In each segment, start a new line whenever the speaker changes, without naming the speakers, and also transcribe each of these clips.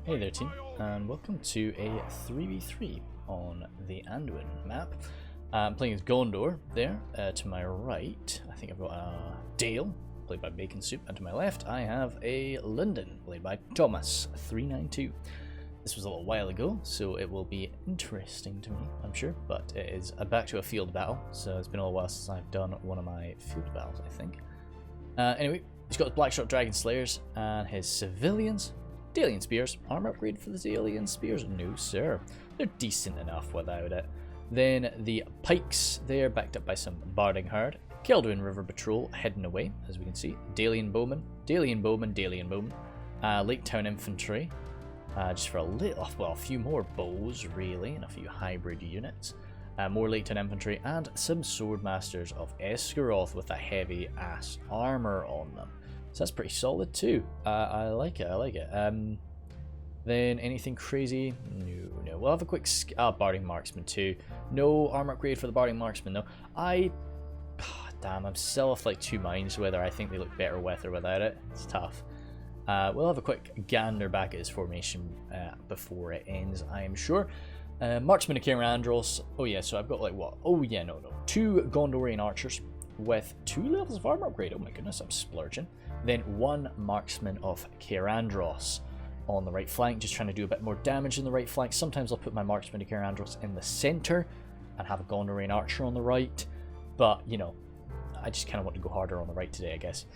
Hey there team, and welcome to a 3v3 on the Anduin map. I'm playing as Gondor there, to my right I think I've got Dale, played by Bacon Soup, and to my left I have a Lindon, played by Thomas392. This was a little while ago, so it will be interesting to me, I'm sure, but it is back to a field battle, so it's been a little while since I've done one of my field battles, I think. Anyway, he's got his Blackshot Dragon Slayers and his civilians. Dalian Spears. Armor upgrade for the Dalian Spears? No, sir. They're decent enough without it. Then the Pikes there, backed up by some Barding Herd. Kelduin River Patrol heading away, as we can see. Dalian Bowmen, Dalian Bowmen, Dalian Bowmen. Lake Town Infantry. Just for a little, well, a few more bows, really, and a few hybrid units. More Lake Town Infantry, and some Swordmasters of Escalating with a heavy-ass armor on them. So that's pretty solid too. I like it, I like it. Then anything crazy? No. We'll have a quick Barding Marksman too. No armor upgrade for the Barding Marksman though. Damn, I'm still off like two minds whether I think they look better with or without it. It's tough. We'll have a quick gander back at his formation before it ends, I am sure. Marksman of Cairandros. Oh yeah, so I've got like what? Oh yeah, no. 2 Gondorian archers with 2 levels of armor upgrade. Oh my goodness, I'm splurging. Then 1 Marksman of Cairandros on the right flank, just trying to do a bit more damage in the right flank. Sometimes I'll put my Marksman of Cairandros in the center and have a Gondorian archer on the right, but you know, I just kind of want to go harder on the right today, I guess.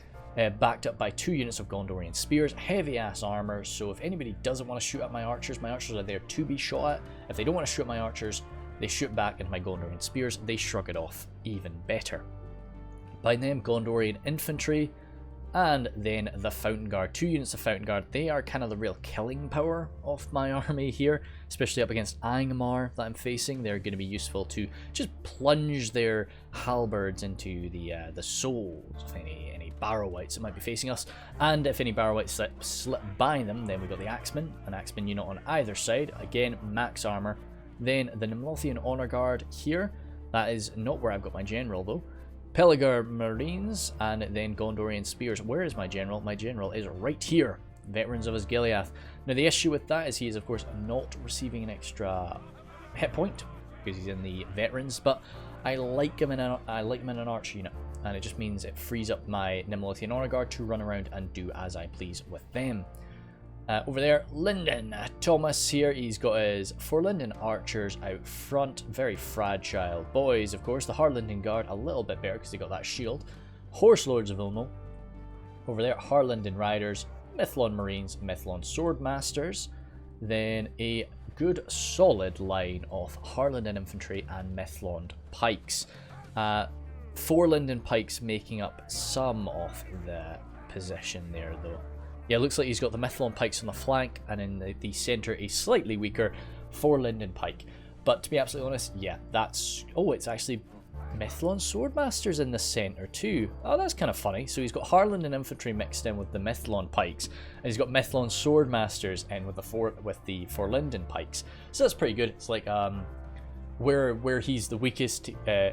Backed up by 2 units of Gondorian Spears, heavy ass armor, so if anybody doesn't want to shoot at my archers are there to be shot at. If they don't want to shoot at my archers, they shoot back into my Gondorian Spears, they shrug it off even better. Behind them, Gondorian Infantry, and then the Fountain Guard. 2 units of Fountain Guard. They are kind of the real killing power of my army here, especially up against Angmar that I'm facing. They're going to be useful to just plunge their halberds into the souls of any Barrow-wights that might be facing us. And if any Barrow-wights slip by them, then we've got the Axeman, an Axeman unit on either side. Again, max armor. Then the Nimlothian Honor Guard here. That is not where I've got my general though. Pelargir Marines, and then Gondorian Spears. Where is my general? My general is right here. Veterans of Osgiliath. Now the issue with that is he is of course not receiving an extra hit point because he's in the veterans, but I like him in an archer unit, and it just means it frees up my Nimlothian Honor Guard to run around and do as I please with them. Over there, Lindon. Thomas here, he's got his 4 Lindon archers out front, very fragile boys. Of course, the Harlindon Guard, a little bit better because they got that shield. Horse Lords of Ulmo. Over there, Harlindon Riders, Mithlon Marines, Mithlon Swordmasters. Then a good solid line of Harlindon Infantry and Mithlon Pikes. 4 Lindon Pikes making up some of the position there though. Yeah, it looks like he's got the Mithlon Pikes on the flank, and in the centre a slightly weaker 4 Lindon Pike. But to be absolutely honest, yeah, that's... Oh, it's actually Mithlon Swordmasters in the centre too. Oh, that's kind of funny. So he's got Harlindon Infantry mixed in with the Mithlon Pikes, and he's got Mithlon Swordmasters in with the 4 Lindon Pikes. So that's pretty good. It's like where he's the weakest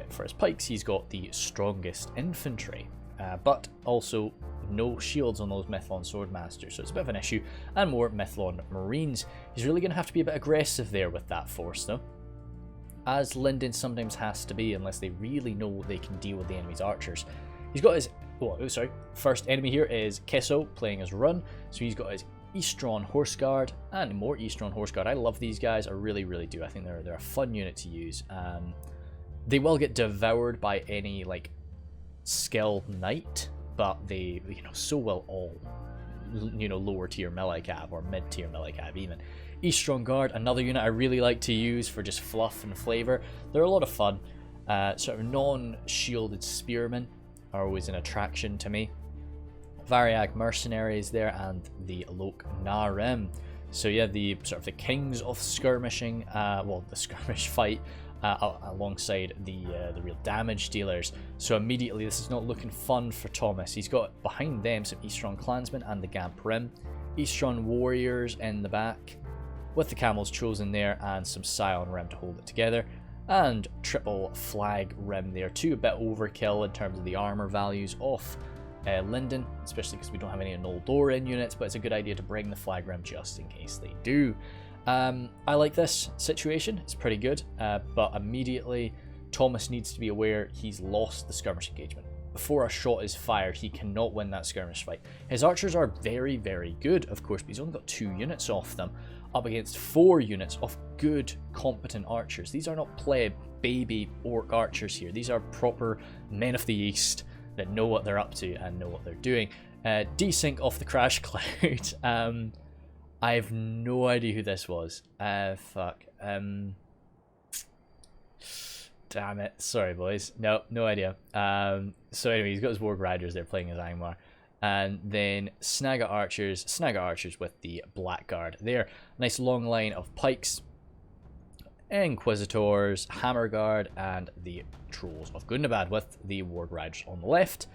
for his pikes, he's got the strongest infantry, but also no shields on those Mithlon Swordmasters, so it's a bit of an issue, and more Mithlon Marines. He's really going to have to be a bit aggressive there with that force though, as Lindon sometimes has to be unless they really know they can deal with the enemy's archers. He's got his, first enemy here is Kesso playing as Rhun, so he's got his Eastron Horse Guard and more Eastron Horse Guard. I love these guys, I really do. I think they're a fun unit to use. They will get devoured by any like skilled knight, but they, so will all, lower tier melee cav or mid tier melee cav even. Eastron Guard, another unit I really like to use for just fluff and flavor. They're a lot of fun. Sort of non-shielded spearmen are always an attraction to me. Variag Mercenaries there, and the Lok Narim. So yeah, the kings of skirmishing, the skirmish fight, alongside the real damage dealers. So immediately this is not looking fun for Thomas. He's got behind them some Eastron Clansmen and the Gamp Rim, Eastron Warriors in the back with the Camels Chosen there, and some Scion Rim to hold it together, and triple flag rim there too. A bit overkill in terms of the armor values of Lindon, especially because we don't have any Noldor units, but it's a good idea to bring the flag round just in case they do. I like this situation, it's pretty good, but immediately Thomas needs to be aware he's lost the skirmish engagement. Before a shot is fired, he cannot win that skirmish fight. His archers are very, very good, of course, but he's only got 2 units off them, up against 4 units of good, competent archers. These are not pleb, baby orc archers here. These are proper men of the East that know what they're up to and know what they're doing. Desync off the crash cloud. I have no idea who this was. Fuck. Damn it. Sorry, boys. No idea. So anyway, he's got his Warg Riders there playing as Angmar. And then Snagga Archers with the Blackguard there. Nice long line of pikes, Inquisitors, Hammerguard, and the Trolls of Gundabad with the Warg Riders on the left.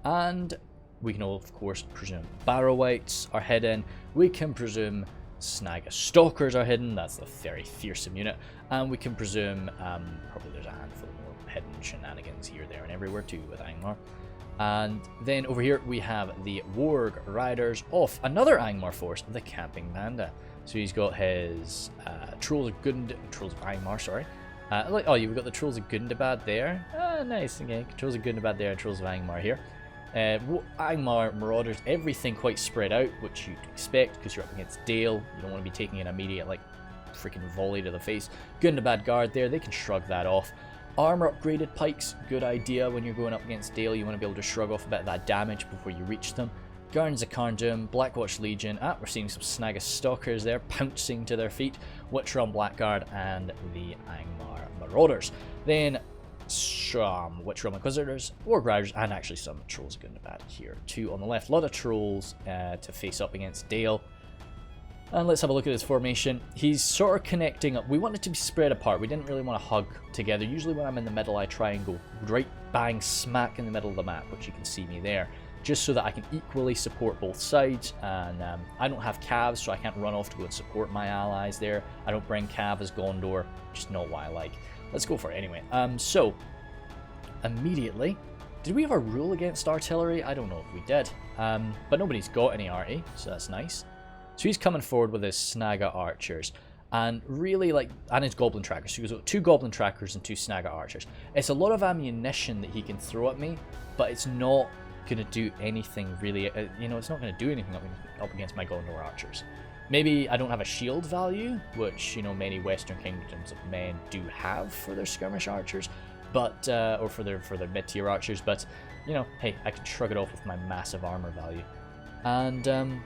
And we can, of course, presume Barrow-wights are hidden. We can presume Snagga Stalkers are hidden. That's a very fearsome unit. And we can presume, probably there's a handful more hidden shenanigans here, there, and everywhere too with Angmar. And then over here we have the Warg Riders of another Angmar force, the Camping Panda. So he's got his Trolls of Angmar, sorry. Oh, you've got the Trolls of Gundabad there. Nice, okay. Trolls of Gundabad there and Trolls of Angmar here. Angmar Marauders, everything quite spread out, which you'd expect because you're up against Dale. You don't want to be taking an immediate, like, freaking volley to the face. Gundabad Guard there, they can shrug that off. Armor upgraded pikes, good idea when you're going up against Dale. You want to be able to shrug off a bit of that damage before you reach them. Gardens of Carndum, Blackwatch Legion. We're seeing some Snagga Stalkers there, pouncing to their feet. Witcher-on Blackguard and the Angmar Marauders. Then some Witcher-on Inquisitors, Warg Riders, and actually some Trolls of Gundabad here too on the left. A lot of Trolls to face up against Dale. And let's have a look at his formation. He's sort of connecting up. We want it to be spread apart. We didn't really want to hug together. Usually when I'm in the middle, I try and go right bang smack in the middle of the map, which you can see me there, just so that I can equally support both sides. And I don't have Cavs, so I can't run off to go and support my allies there. I don't bring Cav as Gondor, just not what I like. Let's go for it anyway. So, immediately, did we have a rule against artillery? I don't know if we did. But nobody's got any arty, so that's nice. So he's coming forward with his Snagga Archers, and really and his Goblin Trackers. So he's got 2 Goblin Trackers and 2 Snagga Archers. It's a lot of ammunition that he can throw at me, but it's not going to do anything really, it's not going to do anything up against my Gondor Archers. Maybe I don't have a shield value, which, many Western Kingdoms of Men do have for their skirmish archers, but, or for their mid-tier archers, but, hey, I can shrug it off with my massive armor value. And,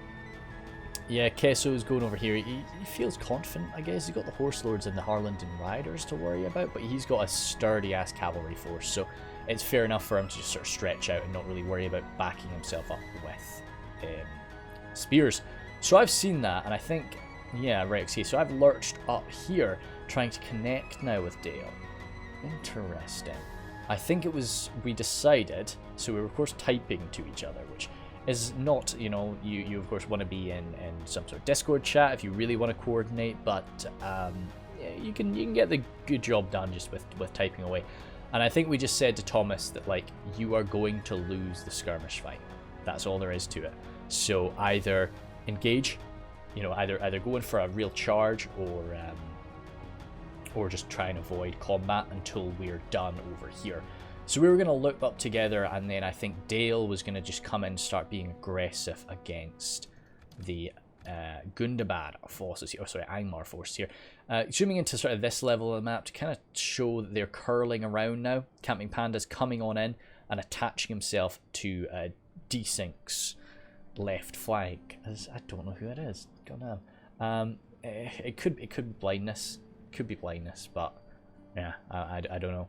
yeah, Kesso's going over here. He feels confident, I guess. He's got the Horse Lords and the Harlington Riders to worry about, but he's got a sturdy-ass cavalry force, so it's fair enough for him to just sort of stretch out and not really worry about backing himself up with spears. So I've seen that, and I think, yeah, right, okay, so I've lurched up here, trying to connect now with Dale. Interesting. I think it was, we decided, so we were of course typing to each other, which is not, you of course want to be in some sort of Discord chat if you really want to coordinate, but yeah, you can get the good job done just with typing away. And I think we just said to Thomas that, like, you are going to lose the skirmish fight. That's all there is to it. So either engage, either go in for a real charge, or just try and avoid combat until we're done over here. So we were going to look up together, and then I think Dale was going to just come in and start being aggressive against the Gundabad forces here, Angmar forces here. Zooming into sort of this level of the map to kind of show that they're curling around now. Camping Panda's coming on in and attaching himself to Desync's left flank. I don't know who it is. Goddamn. It could be blindness. Could be blindness, but yeah, I don't know.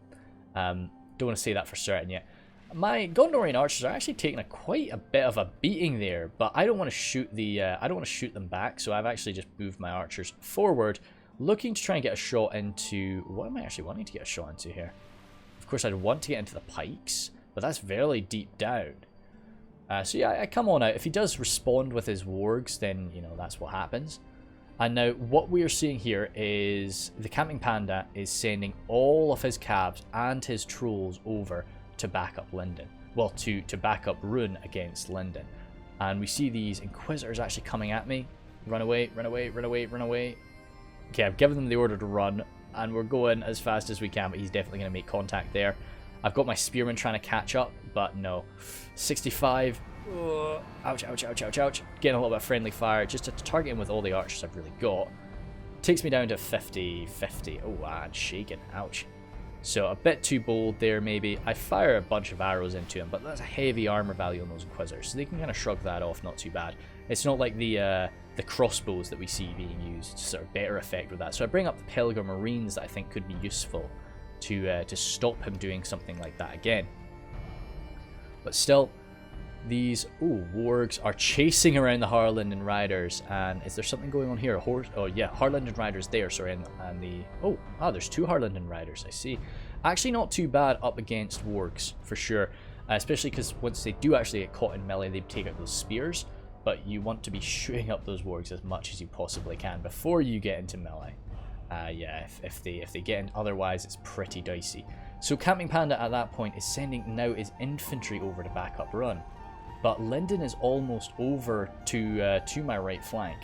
Don't want to say that for certain yet. My Gondorian archers are actually taking quite a bit of a beating there, but I don't want to shoot them back, so I've actually just moved my archers forward, looking to try and get a shot into, what am I actually wanting to get a shot into here? Of course, I'd want to get into the pikes, but that's very deep down. So yeah, I come on out. If he does respond with his wargs, then that's what happens. And now what we are seeing here is the Camping Panda is sending all of his cabs and his trolls over to back up Lindon. well, to back up Rhun against Lindon. And we see these Inquisitors actually coming at me. Run away, run away, run away, run away. Okay, I've given them the order to run, and we're going as fast as we can, but he's definitely going to make contact there. I've got my Spearman trying to catch up, but no. 65. Ouch, ouch, ouch, ouch, ouch. Getting a little bit of friendly fire, just to target him with all the archers I've really got. Takes me down to 50. Oh, and shaking. Ouch. So a bit too bold there, maybe. I fire a bunch of arrows into him, but that's a heavy armor value on those Inquisitors, so they can kind of shrug that off, not too bad. It's not like the crossbows that we see being used, sort of better effect with that. So I bring up the Pilgrim Marines that I think could be useful to stop him doing something like that again. But still, these wargs are chasing around the Harlingen Riders, and is there something going on here? A horse? Oh yeah, Harlingen Riders there. Sorry, and the there's two Harlingen Riders. I see. Actually, not too bad up against wargs for sure, especially because once they do actually get caught in melee, they take out those spears. But you want to be shooting up those wargs as much as you possibly can before you get into melee. Yeah, if they get in, otherwise it's pretty dicey. So Camping Panda at that point is sending now his infantry over to back up Rhun. But Lindon is almost over to my right flank,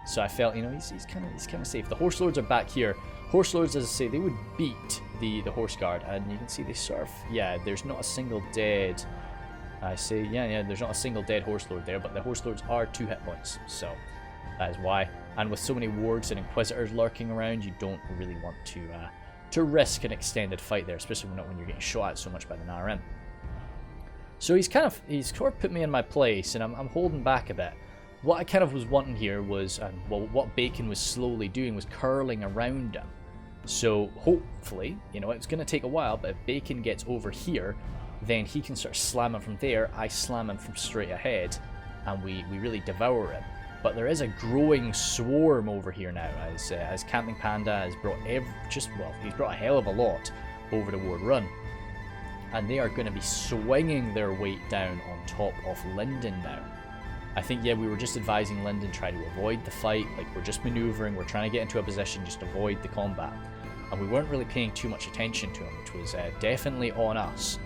so I felt, you know, he's kind of safe. The Horse Lords are back here. Horse Lords, as I say, they would beat the Horse Guard, and you can see they sort of, yeah, there's not a single dead. I say, yeah, there's not a single dead Horse Lord there, but the Horse Lords are 2 hit points, so that is why. And with so many wargs and Inquisitors lurking around, you don't really want to risk an extended fight there, especially when you're getting shot at so much by the Narim. So he's sort of put me in my place, and I'm holding back a bit. What I kind of was wanting here was, well, what Bacon was slowly doing was curling around him. So hopefully, you know, it's going to take a while, but if Bacon gets over here, then he can sort of slam him from there, I slam him from straight ahead, and we really devour him. But there is a growing swarm over here now, as Camping Panda has brought he's brought a hell of a lot over toward Rhun. And they are going to be swinging their weight down on top of Lindon now. I think, yeah, we were just advising Lindon try to avoid the fight, like we're just maneuvering, we're trying to get into a position, just avoid the combat. And we weren't really paying too much attention to him, which was definitely on us.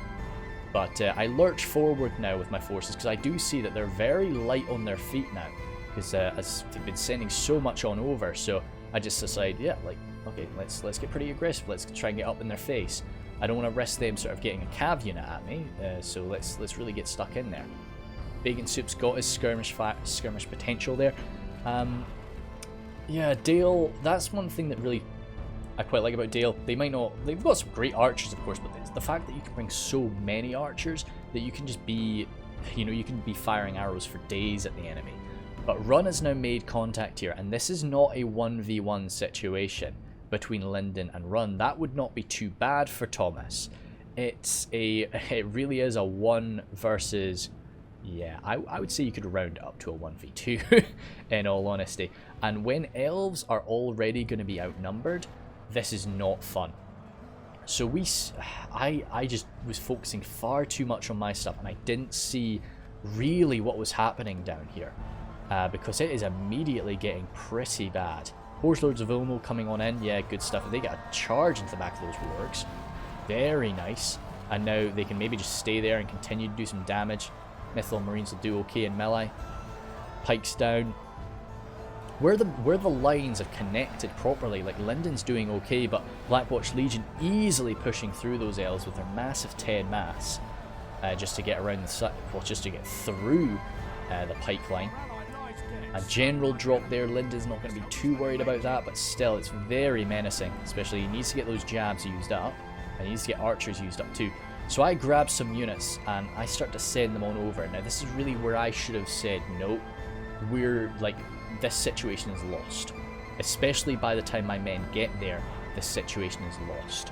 But I lurch forward now with my forces, because I do see that they're very light on their feet now, because as they've been sending so much on over, so I just decide, yeah, like, okay, let's get pretty aggressive, let's try and get up in their face. I don't want to risk them sort of getting a cav unit at me, so let's really get stuck in there. Bacon Soup's got his skirmish potential there. Yeah, Dale, that's one thing that really I quite like about Dale. They've got some great archers, of course, but it's the fact that you can bring so many archers that you can just be, you know, you can be firing arrows for days at the enemy. But Rhun has now made contact here, and this is not a 1v1 situation between Lindon and Rhun. That would not be too bad for Thomas. It really is a 1 versus, yeah, I would say you could round it up to a 1v2 in all honesty. And when elves are already going to be outnumbered, this is not fun. So I just was focusing far too much on my stuff, and I didn't see really what was happening down here, because it is immediately getting pretty bad. Horse Lords of Ulmo coming on in, yeah, good stuff. They got a charge into the back of those wargs. Very nice. And now they can maybe just stay there and continue to do some damage. Mythril Marines will do okay in melee. Pikes down. Where the lines are connected properly, like Lindon's doing okay, but Blackwatch Legion easily pushing through those elves with their massive 10 mass, just to get around just to get through the pike line. A general drop there. Lindon's not going to be too worried about that, but still, it's very menacing. Especially, he needs to get those jabs used up, and he needs to get archers used up too. So I grab some units, and I start to send them on over. Now, this is really where I should have said, nope, we're, like, this situation is lost. Especially by the time my men get there, this situation is lost.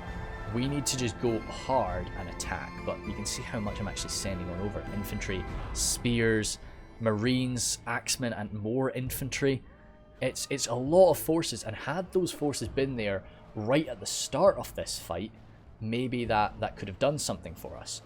We need to just go hard and attack, but you can see how much I'm actually sending on over. Infantry, spears, Marines, axemen, and more infantry. It's a lot of forces, and had those forces been there right at the start of this fight, maybe that could have done something for us.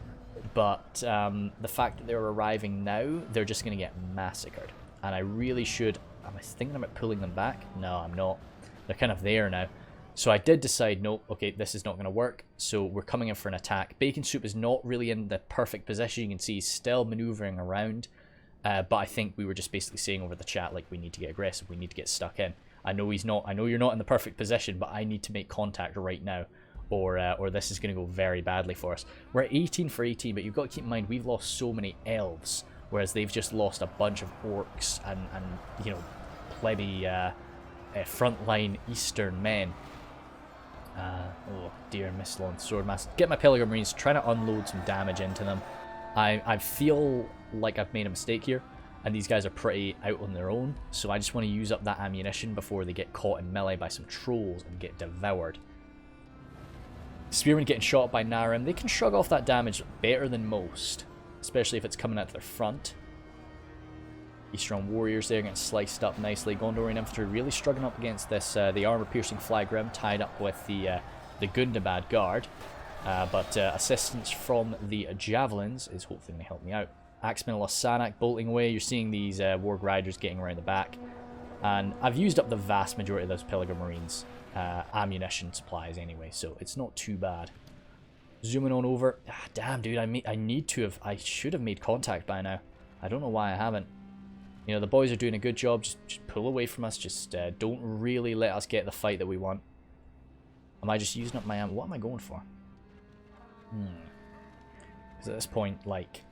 But the fact that they're arriving now, they're just going to get massacred. And I really should... Am I thinking about pulling them back? No, I'm not. They're kind of there now. So I did decide, no, okay, this is not going to work. So we're coming in for an attack. Bacon Soup is not really in the perfect position. You can see he's still maneuvering around. But I think we were just basically saying over the chat, like, we need to get aggressive. We need to get stuck in. I know he's not. I know you're not in the perfect position, but I need to make contact right now. Or this is going to go very badly for us. We're at 18 for 18, but you've got to keep in mind, we've lost so many elves. Whereas they've just lost a bunch of orcs and you know, plebby frontline eastern men. Oh dear, Mistlon Swordmaster. Get my Pilgrim Marines, trying to unload some damage into them. I feel like I've made a mistake here, and these guys are pretty out on their own, so I just want to use up that ammunition before they get caught in melee by some trolls and get devoured. Spearmen getting shot by Narim, they can shrug off that damage better than most, especially if it's coming out their front. Eastern Warriors there getting sliced up nicely. Gondorian Infantry really struggling up against this, the armor-piercing Flygrim tied up with the Gundabad Guard. But assistance from the Javelins is hopefully going to help me out. Axemen of Losanak bolting away. You're seeing these Warg Riders getting around the back. And I've used up the vast majority of those Pilgrim Marines ammunition supplies anyway, so it's not too bad. Zooming on over. Ah, damn, dude, I should have made contact by now. I don't know why I haven't. You know, the boys are doing a good job. Just pull away from us. Just don't really let us get the fight that we want. Am I just using up my ammo? What am I going for? Because at this point, like,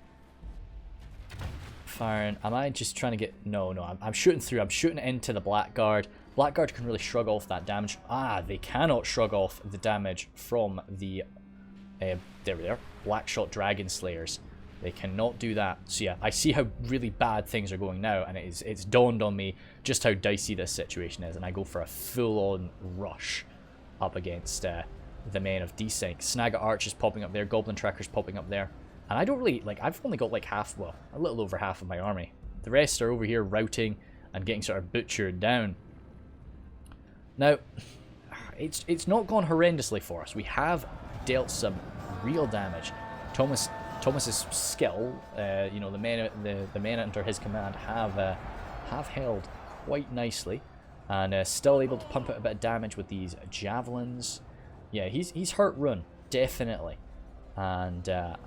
firing. Am I just trying to get... No, I'm shooting through. I'm shooting into the Blackguard. Blackguard can really shrug off that damage. Ah, they cannot shrug off the damage from the... there we are. Blackshot Dragon Slayers. They cannot do that. So yeah, I see how really bad things are going now, and it's dawned on me just how dicey this situation is, and I go for a full-on rush up against the men of Desync. Snagga Archers popping up there, Goblin Trackers popping up there. And I don't really, like, I've only got like half, well, a little over half of my army. The rest are over here routing and getting sort of butchered down. Now, it's not gone horrendously for us. We have dealt some real damage. Thomas's skill, you know, the men under his command have held quite nicely, and still able to pump out a bit of damage with these javelins. Yeah, he's hurt Rhun, definitely, and a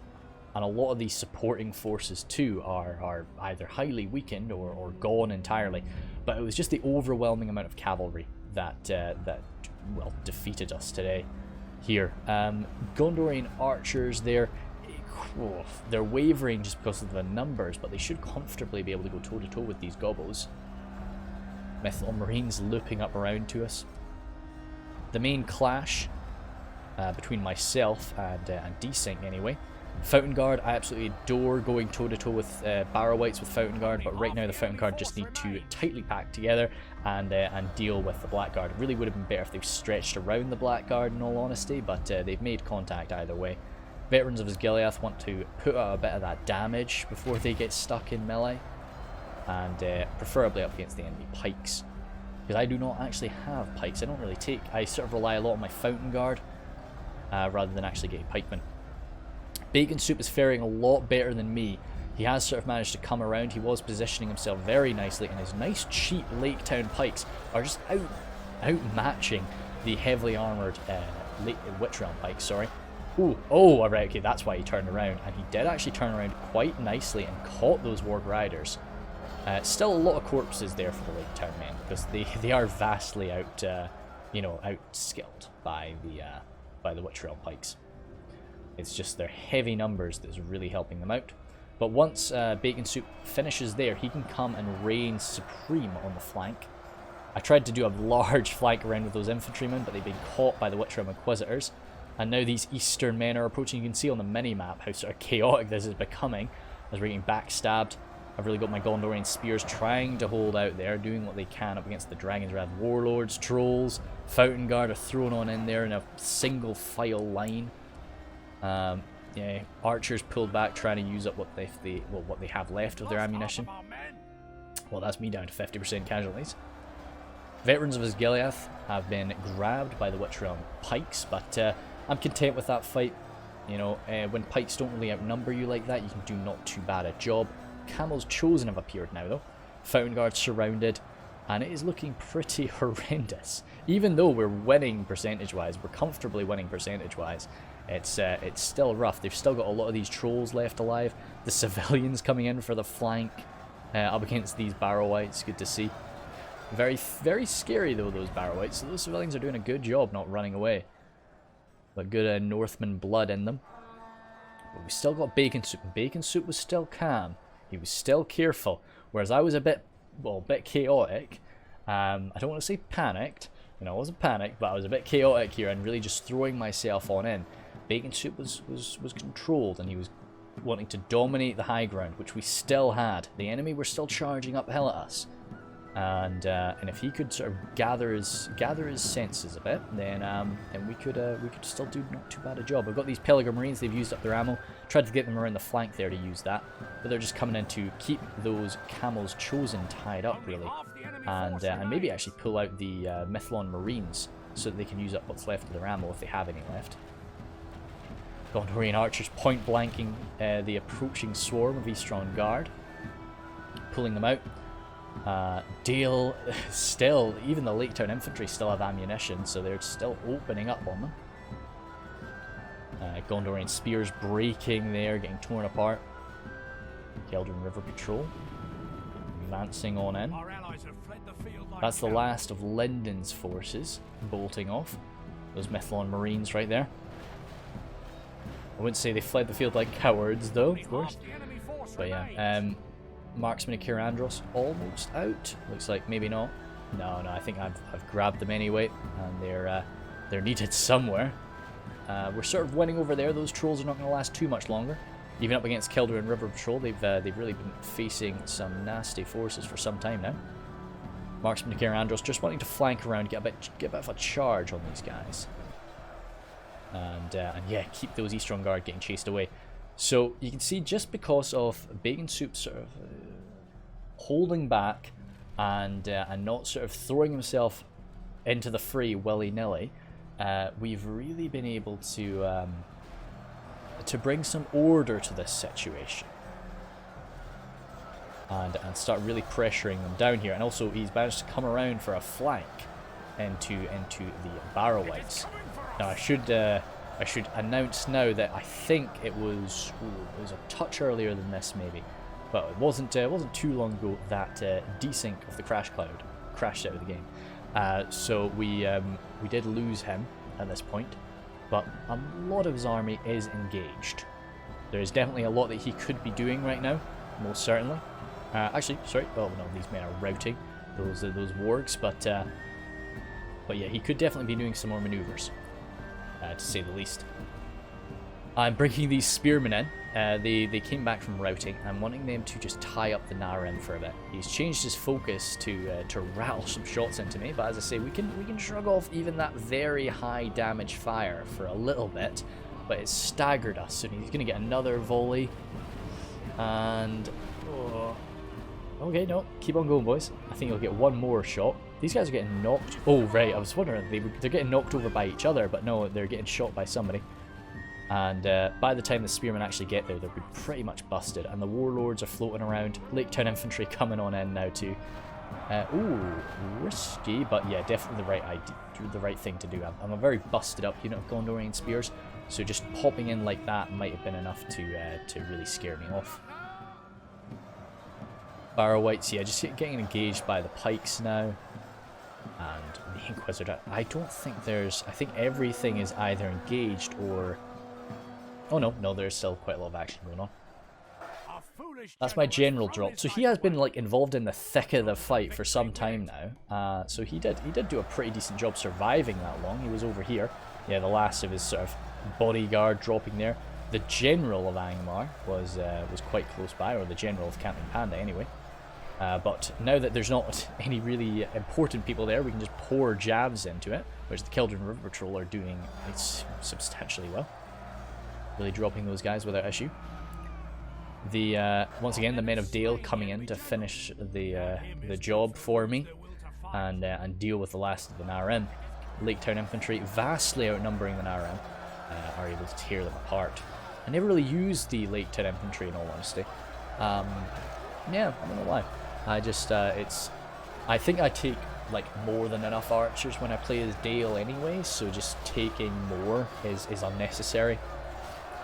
lot of these supporting forces too are either highly weakened or gone entirely. But it was just the overwhelming amount of cavalry that well, defeated us today. Here, Gondorian archers there. They're wavering just because of the numbers, but they should comfortably be able to go toe-to-toe with these gobbles. Mythical Marines looping up around to us. The main clash between myself and Desync anyway. Fountain Guard, I absolutely adore going toe-to-toe with Barrow-wights with Fountain Guard, but right now the Fountain Guard just need to tightly pack together and deal with the Blackguard. It really would have been better if they stretched around the Blackguard in all honesty, but they've made contact either way. Veterans of Osgiliath want to put out a bit of that damage before they get stuck in melee, and preferably up against the enemy pikes, because I do not actually have pikes. I sort of rely a lot on my Fountain Guard rather than actually getting pikemen. Bacon Soup is faring a lot better than me. He has sort of managed to come around. He was positioning himself very nicely, and his nice cheap Lake Town pikes are just outmatching the heavily armoured Witch Realm pikes, sorry. Ooh, oh, right, okay, that's why he turned around. And he did actually turn around quite nicely and caught those Warg Riders. Still a lot of corpses there for the Lake Town men, because they are vastly outskilled by the Witch Realm pikes. It's just their heavy numbers that's really helping them out. But once Bacon Soup finishes there, he can come and reign supreme on the flank. I tried to do a large flank around with those infantrymen, but they've been caught by the Witch Realm Inquisitors. And now these eastern men are approaching. You can see on the mini-map how sort of chaotic this is becoming as we're getting backstabbed. I've really got my Gondorian spears trying to hold out there, doing what they can up against the Dragon's Wrath Warlords, Trolls. Fountain Guard are thrown on in there in a single file line. Yeah, archers pulled back trying to use up what they have left of their ammunition. Well, that's me down to 50% casualties. Veterans of Osgiliath have been grabbed by the Witch Realm pikes, but I'm content with that fight. You know, when pikes don't really outnumber you like that, you can do not too bad a job. Camels Chosen have appeared now, though. Fountain Guard surrounded, and it is looking pretty horrendous. Even though we're winning percentage-wise, we're comfortably winning percentage-wise, it's still rough. They've still got a lot of these trolls left alive. The civilians coming in for the flank up against these Barrow-wights, good to see. Very, very scary though, those Barrow-wights. So those civilians are doing a good job not running away. But good Northman blood in them. But we still got Bacon Soup. Bacon Soup was still calm. He was still careful. Whereas I was a bit chaotic. I don't want to say panicked. You know, I wasn't panicked, but I was a bit chaotic here and really just throwing myself on in. Bacon Soup was controlled, and he was wanting to dominate the high ground, which we still had. The enemy were still charging uphill at us. And if he could sort of gather his senses a bit, then we could still do not too bad a job. I've got these Peregrine Marines. They've used up their ammo. Tried to get them around the flank there to use that, but they're just coming in to keep those camels chosen tied up really, and maybe actually pull out the Mithlon Marines so that they can use up what's left of their ammo if they have any left. Gondorian archers point blanking the approaching swarm of Eastron Guard, pulling them out. Dale still, even the Lake Town infantry still have ammunition, so they're still opening up on them. Gondorian spears breaking there, getting torn apart. Keldrin River Patrol advancing on in. That's the last of Lindon's forces bolting off. Those Mithlon Marines right there. I wouldn't say they fled the field like cowards though, of course. But yeah, Marksman of Kirandros almost out. Looks like maybe not. No, I think I've grabbed them anyway, and they're needed somewhere. We're sort of winning over there. Those trolls are not going to last too much longer. Even up against Keldrin River Patrol, they've really been facing some nasty forces for some time now. Marksman of Kirandros just wanting to flank around, get a bit of a charge on these guys, and yeah, keep those Eastron Guard getting chased away. So you can see, just because of Bacon Soup sort of holding back and not sort of throwing himself into the fray willy-nilly, we've really been able to bring some order to this situation and start really pressuring them down here. And also he's managed to come around for a flank into the Barrow-wights. Now I should announce now that I think it was a touch earlier than this maybe, but it wasn't too long ago that desync of the Crash Cloud crashed out of the game. So we did lose him at this point, but a lot of his army is engaged. There is definitely a lot that he could be doing right now, most certainly. Actually, sorry, oh no, these men are routing those wargs, but yeah, he could definitely be doing some more maneuvers. To say the least. I'm bringing these spearmen in. They came back from routing. I'm wanting them to just tie up the Narem for a bit. He's changed his focus to rattle some shots into me, but as I say, we can shrug off even that very high damage fire for a little bit, but it's staggered us, so he's going to get another volley. And okay, no, keep on going, boys. I think he'll get one more shot. These guys are getting knocked. Oh, right, I was wondering, they're getting knocked over by each other, but no, they're getting shot by somebody. And by the time the spearmen actually get there, they'll be pretty much busted. And the warlords are floating around. Lake Town infantry coming on in now too. Ooh, risky, but yeah, definitely the right thing to do. I'm a very busted up unit of Gondorian spears, so just popping in like that might have been enough to really scare me off. Barrow-wights, yeah, just getting engaged by the pikes now. And the Inquisitor, I don't think there's... I think everything is either engaged or... Oh no, there's still quite a lot of action going on. That's my general drop. So he has been like involved in the thick of the fight for some time now. So he did do a pretty decent job surviving that long. He was over here. Yeah, the last of his sort of bodyguard dropping there. The general of Angmar was quite close by, or the general of Canton Panda anyway. But now that there's not any really important people there, we can just pour jabs into it, which the Keldrin River Patrol are doing substantially well. Really dropping those guys without issue. Once again, the men of Dale coming in to finish the job for me and deal with the last of the Narem. Lake Town infantry, vastly outnumbering the Narem, are able to tear them apart. I never really used the Lake Town infantry in all honesty. Yeah, I don't know why. I just, I think I take like more than enough archers when I play as Dale anyway, so just taking more is unnecessary.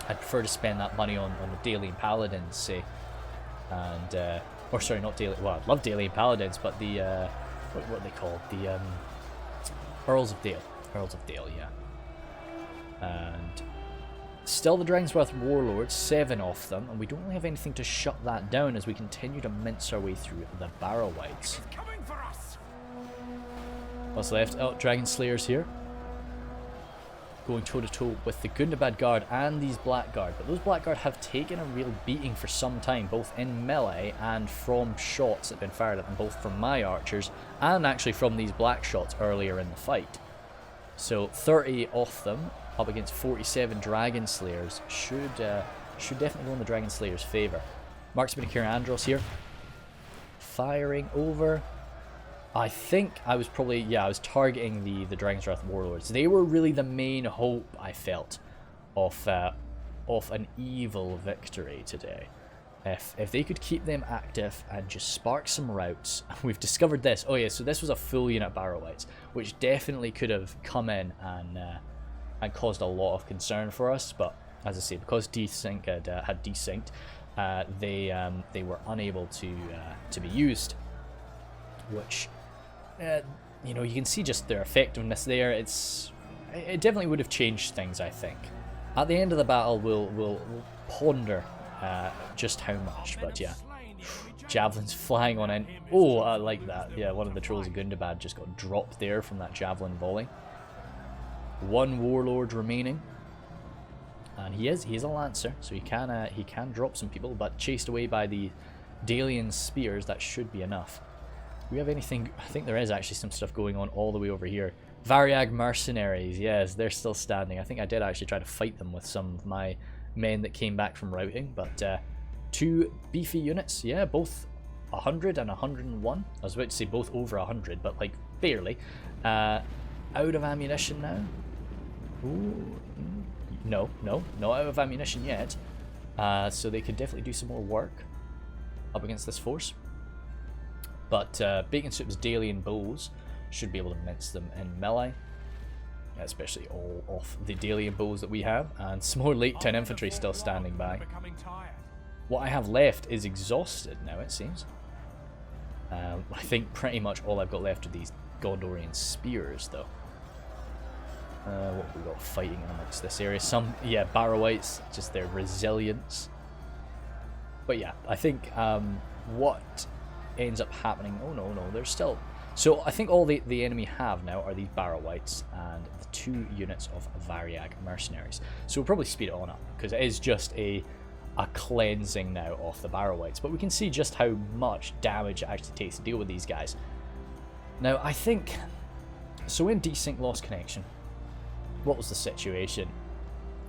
I'd prefer to spend that money on the Daelian Paladins, say, and or sorry, not Daelian. Well, I love Daelian Paladins, but the what are they called? The Earls of Dale. Earls of Dale, yeah. And still the Dragonsworth Warlords, 7 of them, and we don't really have anything to shut that down as we continue to mince our way through the Barrow-wights. What's left? Oh, Dragon Slayers here. Going toe-to-toe with the Gundabad Guard and these Blackguard. But those Blackguard have taken a real beating for some time, both in melee and from shots that have been fired at them, both from my archers and actually from these black shots earlier in the fight. So 30 off them, up against 47 Dragon Slayers, should definitely go in the Dragon Slayers' favour. Marksman of Andros here. Firing over. I think I was probably, yeah, I was targeting the Dragonsworth Warlords. They were really the main hope, I felt, of an evil victory today. If they could keep them active and just spark some routes. We've discovered this. Oh yeah, so this was a full unit Barrow-wights, which definitely could have come in and caused a lot of concern for us. But as I say, because Desync had desynced, they were unable to be used, which you know, you can see just their effectiveness there. It definitely would have changed things, I think. At the end of the battle, we'll ponder just how much, but yeah. Javelins flying on in. Oh, I like that. Yeah, one of the Trolls of Gundabad just got dropped there from that javelin volley. 1 Warlord remaining. And he is a Lancer, so he can drop some people, but chased away by the Daelian spears, that should be enough. Do we have anything? I think there is actually some stuff going on all the way over here. Variag mercenaries, yes, they're still standing. I think I did actually try to fight them with some of my men that came back from routing, but 2 beefy units, yeah, both 100 and 101. I was about to say both over 100, but like barely. Out of ammunition now. Ooh, no, not out of ammunition yet. So they could definitely do some more work up against this force. But Bacon Soup's Daelian bows should be able to mince them in melee, especially all of the Daelian bows that we have. And some more Lake Town infantry still standing by. What I have left is exhausted now, it seems. I think pretty much all I've got left are these Gondorian spears, though. What have we got fighting amongst this area? Some, yeah, Barrow-wights, just their resilience. But yeah, I think what ends up happening... Oh, no, there's still... So I think all the enemy have now are these Barrow-wights and the 2 units of Variag mercenaries. So we'll probably speed it on up, because it is just a cleansing now of the Barrow-wights. But we can see just how much damage it actually takes to deal with these guys. Now, I think... So when Desync lost connection, what was the situation?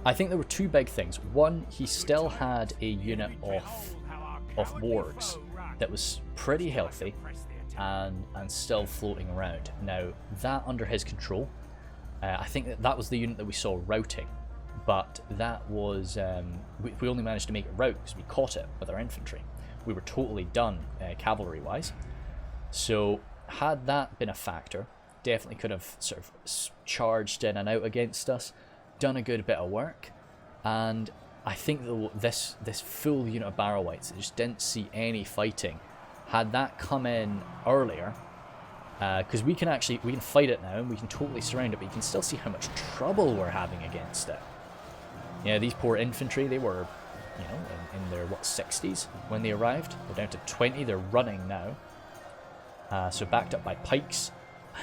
I think there were 2 big things. One, he still had a unit of wargs that was pretty healthy and still floating around. Now, that under his control, I think that was the unit that we saw routing, but that was, we only managed to make it rout because we caught it with our infantry. We were totally done cavalry-wise. So, had that been a factor, definitely could have sort of charged in and out against us, done a good bit of work, and I think this full unit of Barrow-wights that just didn't see any fighting, had that come in earlier, because we can fight it now and we can totally surround it, but you can still see how much trouble we're having against it. Yeah, these poor infantry, they were, you know, in their, 60s when they arrived. They're down to 20, they're running now. So backed up by pikes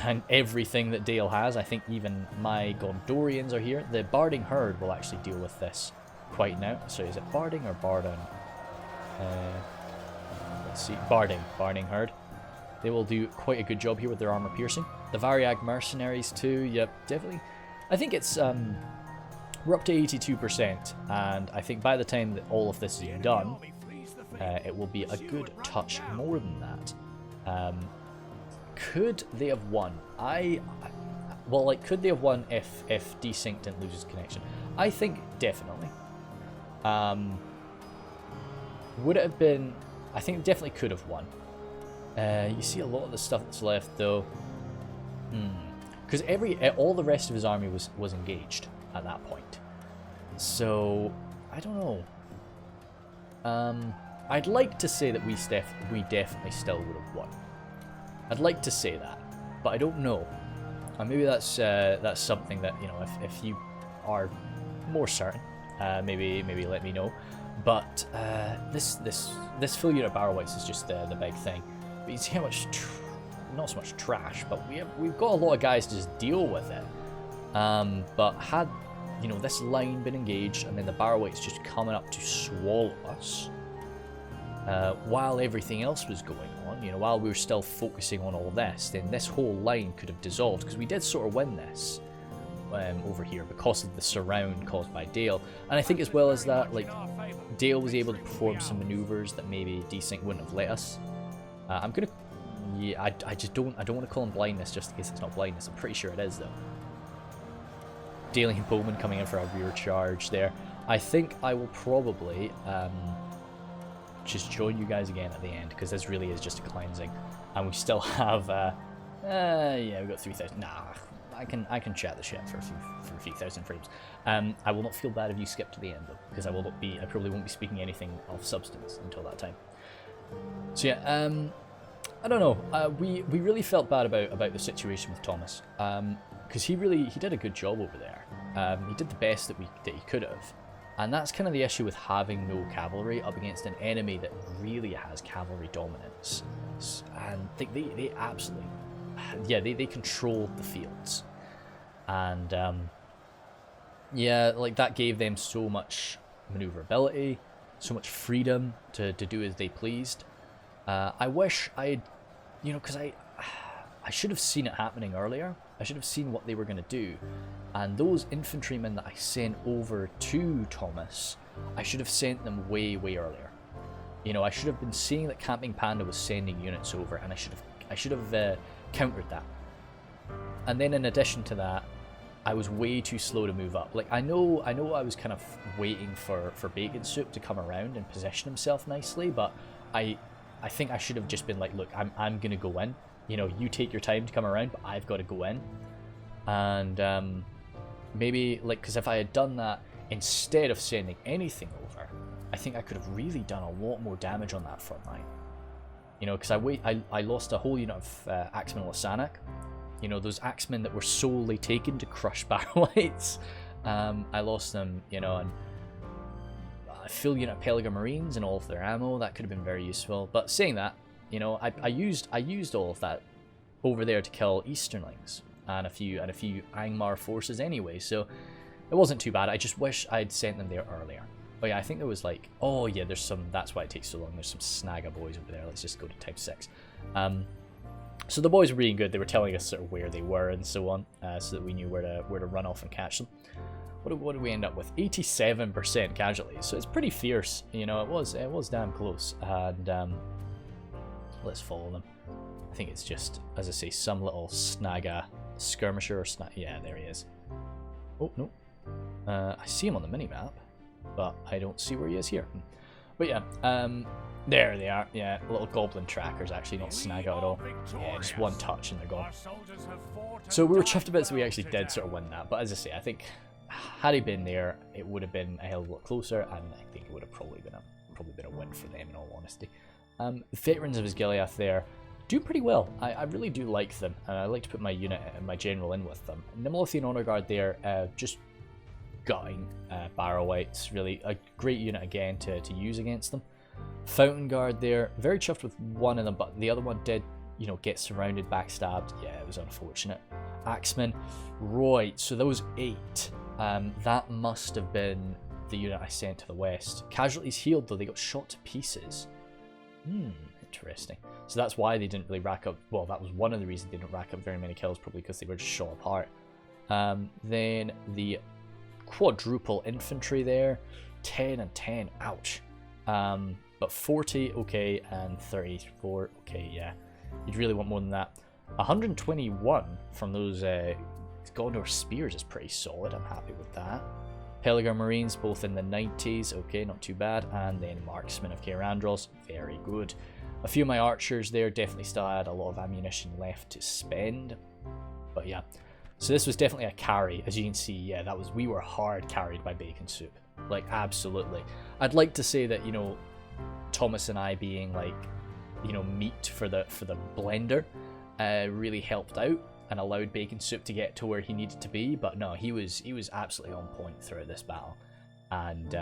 and everything that Dale has. I think even my Gondorians are here. The Barding Herd will actually deal with this quite now. So is it Barding or Bardon? Let's see. Barding Herd. They will do quite a good job here with their armor piercing. The Variag mercenaries too. Yep, definitely. I think it's we're up to 82%, and I think by the time that all of this is done, it will be a good touch more than that. Could they have won? Well, could they have won if Desync didn't lose his connection? I think definitely. Would it have been... I think it definitely could have won. You see a lot of the stuff that's left, though. Because all the rest of his army was engaged at that point. So, I don't know. I'd like to say that we definitely still would have won. I'd like to say that, but I don't know. Maybe that's something that, you know, if you are more certain, maybe let me know. But this full unit of barrow wights is just the big thing. But you see how much, not so much trash, but we've got a lot of guys to just deal with it. But had, you know, this line been engaged and then the barrow wights just coming up to swallow us, while everything else was going on, you know, while we were still focusing on all this, then this whole line could have dissolved, because we did sort of win this over here because of the surround caused by Dale. And I think as well as that, like, Dale was able to perform some maneuvers that maybe Desync wouldn't have let us. I'm gonna, yeah, I don't want to call him blindness just in case it's not blindness. I'm pretty sure it is though. Daling Bowman coming in for a rear charge there. I think I will probably just join you guys again at the end, because this really is just a cleansing, and we still have yeah, we've got 3,000. Nah, I can chat the shit for a few thousand frames. I will not feel bad if you skip to the end though, because I probably won't be speaking anything of substance until that time. So yeah, I don't know. We really felt bad about the situation with Thomas, because he did a good job over there. He did the best that he could have, and that's kind of the issue with having no cavalry up against an enemy that really has cavalry dominance. And they absolutely, yeah, they controlled the fields, and yeah, like that gave them so much maneuverability, so much freedom to do as they pleased. I wish I'd, you know, because I should have seen it happening earlier. I should have seen what they were going to do. And those infantrymen that I sent over to Thomas, I should have sent them way earlier. You know, I should have been seeing that Camping Panda was sending units over, and I should have countered that. And then in addition to that, I was way too slow to move up. Like, I know I was kind of waiting for Bacon Soup to come around and position himself nicely, but I think I should have just been like, look, I'm gonna go in. You know, you take your time to come around, but I've got to go in. And maybe, like, because if I had done that instead of sending anything over, I think I could have really done a lot more damage on that front line. You know, because I lost a whole unit of Axemen Lasanic. You know, those Axemen that were solely taken to crush barrow wights. I lost them, you know, and a full unit of Pelican Marines and all of their ammo. That could have been very useful. But saying that, you know, I used all of that over there to kill Easternlings and a few Angmar forces anyway, so it wasn't too bad. I just wish I'd sent them there earlier. Oh yeah, I think there was like, oh yeah, there's some, that's why it takes so long. There's some Snaga boys over there. Let's just go to type 6. So the boys were really good. They were telling us sort of where they were and so on, so that we knew where to run off and catch them. What did we end up with? 87% casualties, so it's pretty fierce. You know, it was damn close. And let's follow them. I think it's just, as I say, some little Snaga skirmisher or yeah, there he is. Oh no, I see him on the mini-map, but I don't see where he is here. But yeah, there they are. Yeah, little goblin trackers, actually, not Snaga at all. Yeah, just one touch and they're gone. So we were chuffed a bit, so we actually did sort of win that. But as I say, I think had he been there, it would have been a hell of a lot closer, and I think it would have probably been a win for them, in all honesty. Veterans of Osgiliath there do pretty well. I really do like them, and I like to put my unit, my general in with them. Nimlothian Honor Guard there, just gutting barrow wights. Really a great unit again to use against them. Fountain Guard there, very chuffed with one of them, but the other one did, you know, get surrounded, backstabbed. Yeah, it was unfortunate. Axemen, right, so those 8, that must have been the unit I sent to the west. Casualties healed though, they got shot to pieces. Interesting. So that's why they didn't really rack up, well, that was one of the reasons they didn't rack up very many kills, probably because they were just shot apart. Then the quadruple infantry there, 10 and 10, ouch. But 40, okay, and 34, okay, yeah. You'd really want more than that. 121 from those Gondor Spears is pretty solid, I'm happy with that. Pelican Marines, both in the 90s, okay, not too bad. And then Marksmen of Cair Andros, very good. A few of my archers there definitely still had a lot of ammunition left to spend. But yeah, so this was definitely a carry. As you can see, yeah, we were hard carried by Bacon Soup. Like, absolutely. I'd like to say that, you know, Thomas and I being like, you know, meat for the blender really helped out and allowed Bacon Soup to get to where he needed to be. But no, he was absolutely on point throughout this battle, and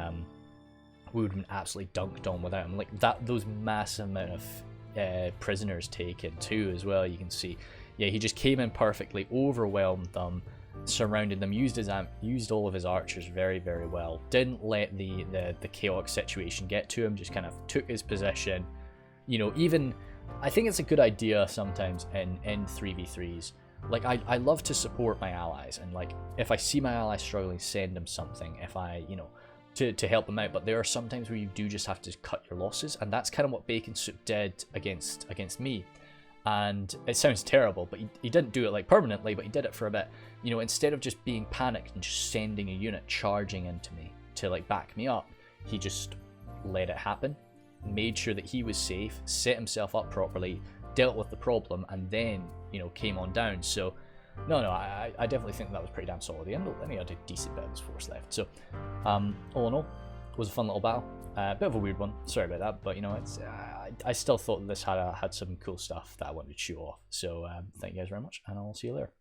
we would have been absolutely dunked on without him. Like those massive amount of prisoners taken too as well. You can see, yeah, he just came in perfectly, overwhelmed them, surrounded them, used all of his archers very, very well. Didn't let the chaotic situation get to him. Just kind of took his position. You know, even I think it's a good idea sometimes in 3v3s. Like, I love to support my allies, and like if I see my allies struggling, send them something. If I, you know, to help them out. But there are some times where you do just have to cut your losses, and that's kind of what Bacon Soup did against me. And it sounds terrible, but he didn't do it like permanently, but he did it for a bit. You know, instead of just being panicked and just sending a unit charging into me to like back me up, he just let it happen, made sure that he was safe, set himself up properly, dealt with the problem, and then, you know, came on down. So no, I definitely think that was pretty damn solid. He had a decent bit of his force left. So all in all, it was a fun little battle. Bit of a weird one, sorry about that, but you know, it's I still thought this had some cool stuff that I wanted to show off. So thank you guys very much, and I'll see you later.